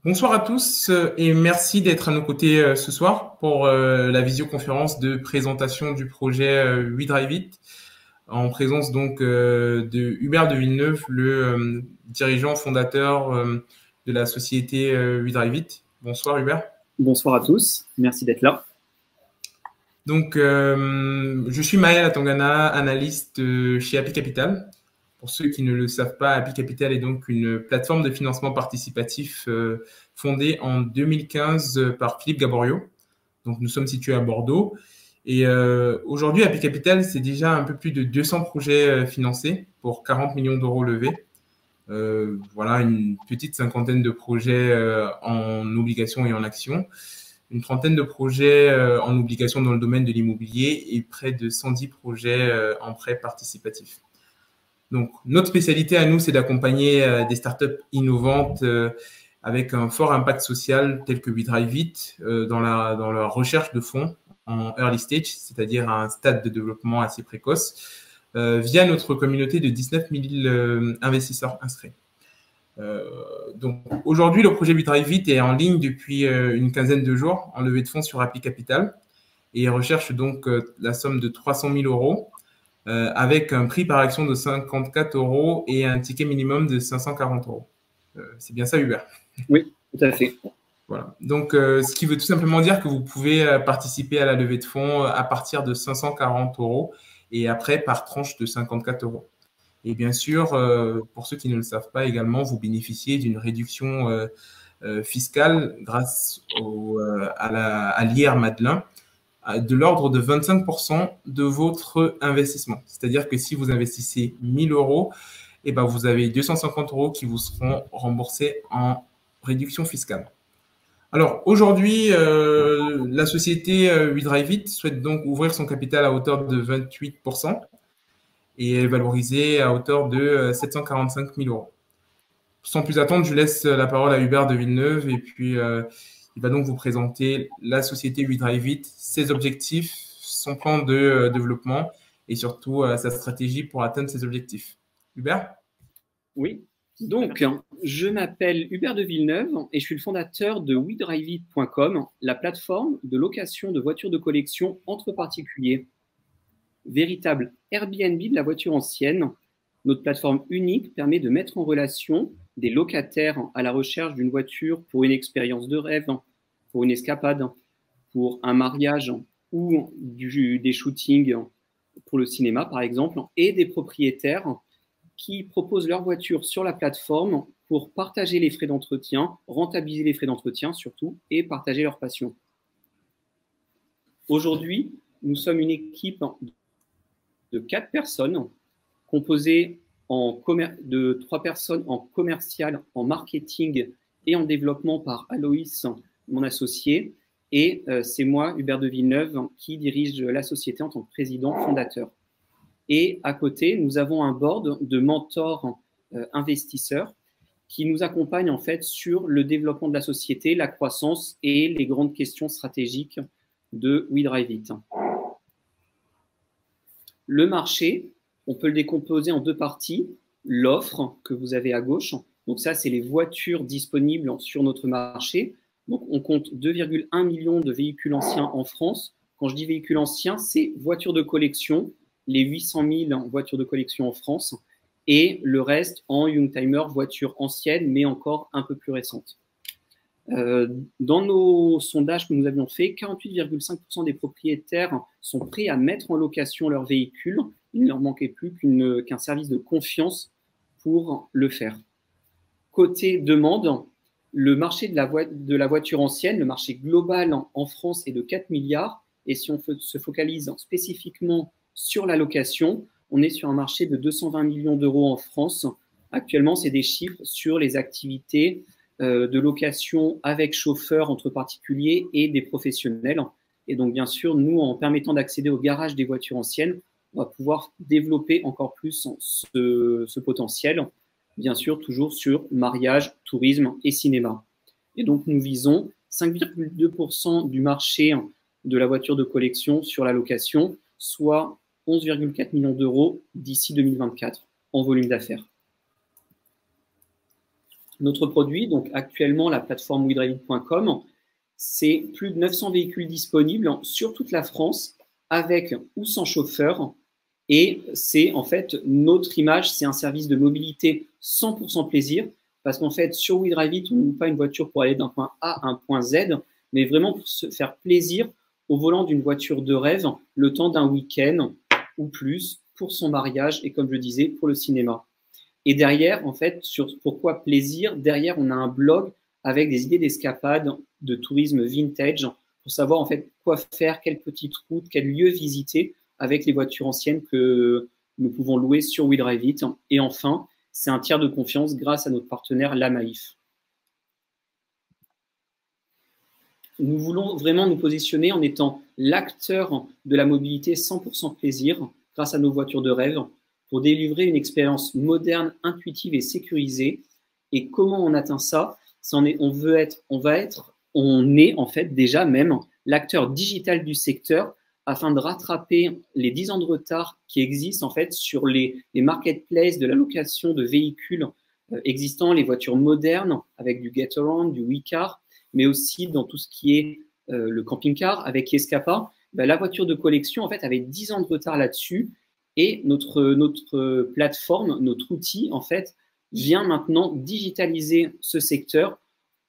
Bonsoir à tous et merci d'être à nos côtés ce soir pour la visioconférence de présentation du projet WeDriveIt en présence donc de Hubert de Villeneuve, le dirigeant fondateur de la société WeDriveIt. Bonsoir Hubert. Bonsoir à tous, merci d'être là. Donc je suis Maël Atangana, analyste chez Happy Capital. Pour ceux qui ne le savent pas, Happy Capital est donc une plateforme de financement participatif fondée en 2015 par Philippe Gaborio. Donc, nous sommes situés à Bordeaux. Et aujourd'hui, Happy Capital, c'est déjà un peu plus de 200 projets financés pour 40 millions d'euros levés. Voilà, une petite cinquantaine de projets en obligations et en actions, une trentaine de projets en obligations dans le domaine de l'immobilier et près de 110 projets en prêts participatifs. Donc, notre spécialité à nous, c'est d'accompagner des startups innovantes avec un fort impact social tel que WeDriveIt dans la recherche de fonds en early stage, c'est-à-dire à un stade de développement assez précoce, via notre communauté de 19 000 investisseurs inscrits. Donc, aujourd'hui, le projet WeDriveIt est en ligne depuis une quinzaine de jours en levée de fonds sur Happy Capital et recherche donc la somme de 300 000 euros. Avec un prix par action de 54 euros et un ticket minimum de 540 euros. C'est bien ça, Hubert? Oui, tout à fait. Voilà. Donc, ce qui veut tout simplement dire que vous pouvez participer à la levée de fonds à partir de 540 euros et après par tranche de 54 euros. Et bien sûr, pour ceux qui ne le savent pas également, vous bénéficiez d'une réduction fiscale grâce à l'IR Madelin, de l'ordre de 25% de votre investissement. C'est-à-dire que si vous investissez 1 000 euros, eh ben vous avez 250 euros qui vous seront remboursés en réduction fiscale. Alors, aujourd'hui, la société WeDriveIt souhaite donc ouvrir son capital à hauteur de 28% et est valorisée à hauteur de 745 000 euros. Sans plus attendre, je laisse la parole à Hubert de Villeneuve et puis il va donc vous présenter la société WeDriveIt, ses objectifs, son plan de développement et surtout sa stratégie pour atteindre ses objectifs. Hubert? Oui, donc je m'appelle Hubert de Villeneuve et je suis le fondateur de WeDriveIt.com, la plateforme de location de voitures de collection entre particuliers. Véritable Airbnb de la voiture ancienne, notre plateforme unique permet de mettre en relation des locataires à la recherche d'une voiture pour une expérience de rêve, pour une escapade, pour un mariage ou des shootings pour le cinéma, par exemple, et des propriétaires qui proposent leur voiture sur la plateforme pour partager les frais d'entretien, rentabiliser les frais d'entretien surtout, et partager leur passion. Aujourd'hui, nous sommes une équipe de 4 personnes composée de 3 personnes en commercial, en marketing et en développement par Aloïs, mon associé. Et c'est moi, Hubert de Villeneuve, qui dirige la société en tant que président fondateur. Et à côté, nous avons un board de mentors investisseurs qui nous accompagnent en fait sur le développement de la société, la croissance et les grandes questions stratégiques de WeDriveIt. Le marché, on peut le décomposer en 2 parties. L'offre que vous avez à gauche, donc ça, c'est les voitures disponibles sur notre marché. Donc, on compte 2,1 millions de véhicules anciens en France. Quand je dis véhicules anciens, c'est voitures de collection, les 800 000 voitures de collection en France, et le reste en Youngtimer, voitures anciennes, mais encore un peu plus récentes. Dans nos sondages que nous avions faits, 48,5% des propriétaires sont prêts à mettre en location leur véhicule. Il ne leur manquait plus qu'un service de confiance pour le faire. Côté demande, le marché de la voiture ancienne, le marché global en France est de 4 milliards. Et si on se focalise spécifiquement sur la location, on est sur un marché de 220 millions d'euros en France Actuellement, c'est des chiffres sur les activités de location avec chauffeur entre particuliers et des professionnels. Et donc, bien sûr, nous, en permettant d'accéder au garage des voitures anciennes, on va pouvoir développer encore plus ce potentiel, bien sûr, toujours sur mariage, tourisme et cinéma. Et donc, nous visons 5,2% du marché de la voiture de collection sur la location, soit 11,4 millions d'euros d'ici 2024 en volume d'affaires. Notre produit, donc actuellement la plateforme wedrivit.com, c'est plus de 900 véhicules disponibles sur toute la France avec ou sans chauffeur. Et c'est en fait notre image, c'est un service de mobilité 100% plaisir parce qu'en fait sur WeDriveIt, on ne loue pas une voiture pour aller d'un point A à un point Z, mais vraiment pour se faire plaisir au volant d'une voiture de rêve le temps d'un week-end ou plus pour son mariage et comme je disais, pour le cinéma. Et derrière, en fait, sur pourquoi plaisir, derrière, on a un blog avec des idées d'escapade, de tourisme vintage, pour savoir en fait quoi faire, quelle petite route, quel lieu visiter avec les voitures anciennes que nous pouvons louer sur WeDriveIt. Et enfin, c'est un tiers de confiance grâce à notre partenaire Lamaif. Nous voulons vraiment nous positionner en étant l'acteur de la mobilité 100% plaisir grâce à nos voitures de rêve pour délivrer une expérience moderne, intuitive et sécurisée. Et comment on atteint ça? On est en fait déjà même l'acteur digital du secteur afin de rattraper les 10 ans de retard qui existent en fait sur les marketplaces de la location de véhicules existants, les voitures modernes avec du Getaround, du WeCar, mais aussi dans tout ce qui est le camping-car avec Escapa. La voiture de collection en fait avait 10 ans de retard là-dessus. Et notre plateforme, notre outil, en fait, vient maintenant digitaliser ce secteur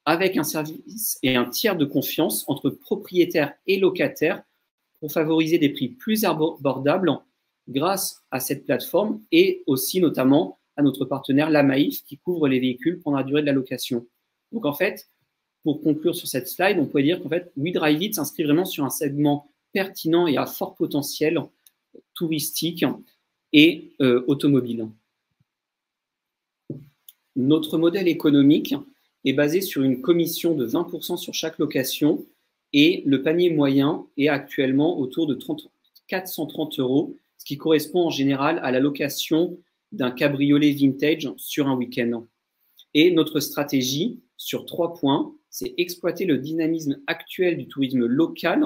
avec un service et un tiers de confiance entre propriétaires et locataires pour favoriser des prix plus abordables grâce à cette plateforme et aussi notamment à notre partenaire Lamaif qui couvre les véhicules pendant la durée de la location. Donc en fait, pour conclure sur cette slide, on peut dire qu'en fait, WeDriveIt s'inscrit vraiment sur un segment pertinent et à fort potentiel touristique et automobile. Notre modèle économique est basé sur une commission de 20% sur chaque location et le panier moyen est actuellement autour de 430 €, ce qui correspond en général à la location d'un cabriolet vintage sur un week-end. Et notre stratégie sur 3 points, c'est exploiter le dynamisme actuel du tourisme local,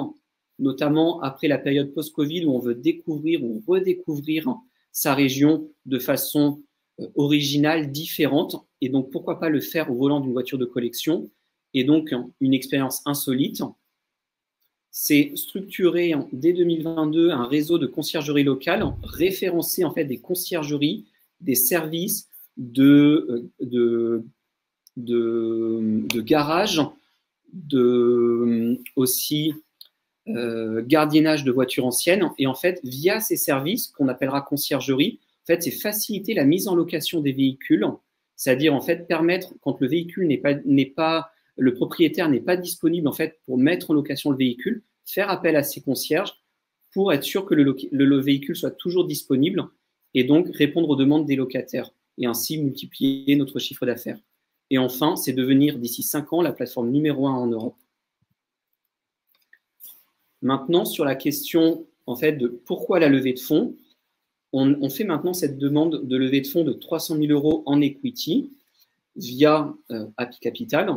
notamment après la période post-Covid où on veut découvrir ou redécouvrir sa région de façon originale, différente. Et donc, pourquoi pas le faire au volant d'une voiture de collection et donc une expérience insolite. C'est structurer dès 2022 un réseau de conciergeries locales, référencer en fait des conciergeries, des services de garage, aussi gardiennage de voitures anciennes. Et en fait, via ces services qu'on appellera conciergerie, en fait, c'est faciliter la mise en location des véhicules, c'est-à-dire en fait permettre quand le véhicule le propriétaire n'est pas disponible en fait pour mettre en location le véhicule, faire appel à ses concierges pour être sûr que le véhicule soit toujours disponible et donc répondre aux demandes des locataires et ainsi multiplier notre chiffre d'affaires. Et enfin, c'est devenir d'ici 5 ans la plateforme numéro 1 en Europe. Maintenant, sur la question en fait de pourquoi la levée de fonds, on fait maintenant cette demande de levée de fonds de 300 000 € en equity via Happy Capital,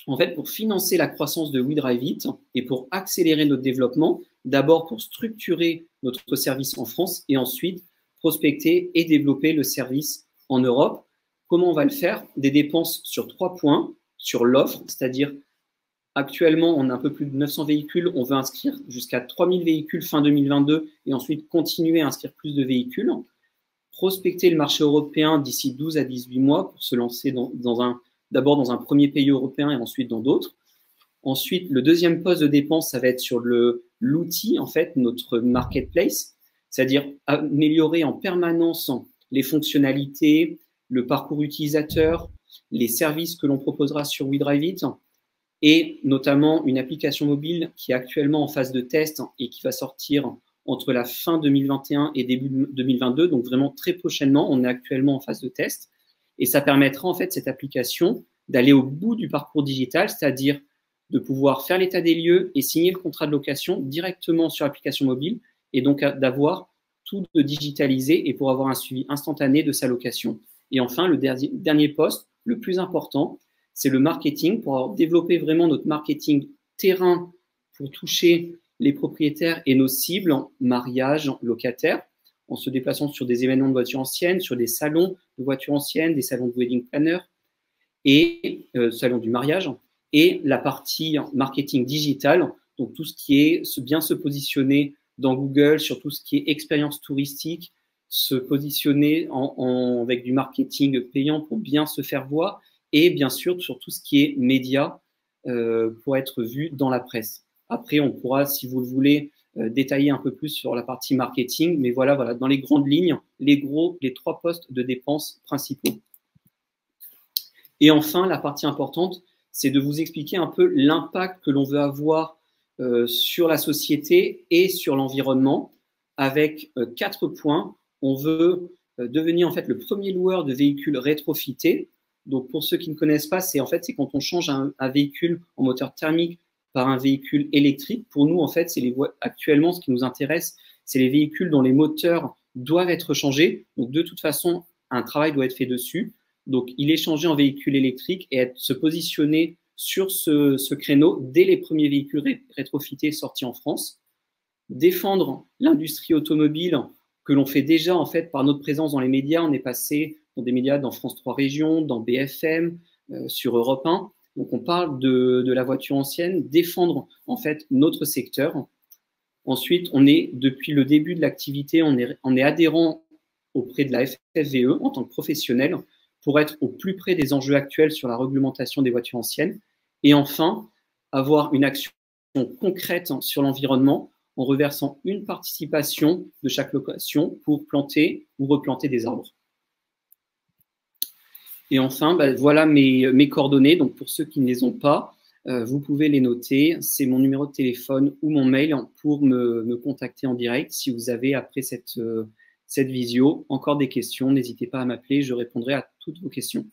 en fait pour financer la croissance de WeDriveIt et pour accélérer notre développement, d'abord pour structurer notre service en France et ensuite prospecter et développer le service en Europe. Comment on va le faire? Des dépenses sur 3 points, sur l'offre, c'est-à-dire actuellement, on a un peu plus de 900 véhicules. On veut inscrire jusqu'à 3000 véhicules fin 2022 et ensuite continuer à inscrire plus de véhicules. Prospecter le marché européen d'ici 12 à 18 mois pour se lancer d'abord dans un premier pays européen et ensuite dans d'autres. Ensuite, le deuxième poste de dépense, ça va être sur l'outil, en fait, notre marketplace, c'est-à-dire améliorer en permanence les fonctionnalités, le parcours utilisateur, les services que l'on proposera sur WeDriveIt, et notamment une application mobile qui est actuellement en phase de test et qui va sortir entre la fin 2021 et début 2022, donc vraiment très prochainement, on est actuellement en phase de test. Et ça permettra en fait cette application d'aller au bout du parcours digital, c'est-à-dire de pouvoir faire l'état des lieux et signer le contrat de location directement sur l'application mobile et donc d'avoir tout de digitalisé et pour avoir un suivi instantané de sa location. Et enfin, le dernier poste, le plus important, c'est le marketing pour développer vraiment notre marketing terrain pour toucher les propriétaires et nos cibles en mariage, en locataires, en se déplaçant sur des événements de voitures anciennes, sur des salons de voitures anciennes, des salons de wedding planner et salons du mariage, et la partie marketing digital, donc tout ce qui est bien se positionner dans Google, sur tout ce qui est expérience touristique, se positionner avec du marketing payant pour bien se faire voir, et bien sûr sur tout ce qui est médias pour être vu dans la presse. Après, on pourra, si vous le voulez, détailler un peu plus sur la partie marketing, mais voilà, dans les grandes lignes, les 3 postes de dépenses principaux. Et enfin, la partie importante, c'est de vous expliquer un peu l'impact que l'on veut avoir sur la société et sur l'environnement, avec 4 points. On veut devenir en fait le premier loueur de véhicules rétrofités. Donc pour ceux qui ne connaissent pas, c'est quand on change un véhicule en moteur thermique par un véhicule électrique. Pour nous, en fait, actuellement, ce qui nous intéresse, c'est les véhicules dont les moteurs doivent être changés. Donc de toute façon, un travail doit être fait dessus. Donc il est changé en véhicule électrique et se positionner sur ce créneau dès les premiers véhicules rétrofités sortis en France. Défendre l'industrie automobile que l'on fait déjà en fait par notre présence dans les médias. On est passé dans des médias dans France 3 Régions, dans BFM, sur Europe 1. Donc on parle de la voiture ancienne, défendre en fait notre secteur. Ensuite, depuis le début de l'activité, on est adhérent auprès de la FFVE en tant que professionnel pour être au plus près des enjeux actuels sur la réglementation des voitures anciennes. Et enfin, avoir une action concrète sur l'environnement en reversant une participation de chaque location pour planter ou replanter des arbres. Et enfin, voilà mes coordonnées. Donc, pour ceux qui ne les ont pas, vous pouvez les noter. C'est mon numéro de téléphone ou mon mail pour me contacter en direct. Si vous avez, après cette visio, encore des questions, n'hésitez pas à m'appeler. Je répondrai à toutes vos questions.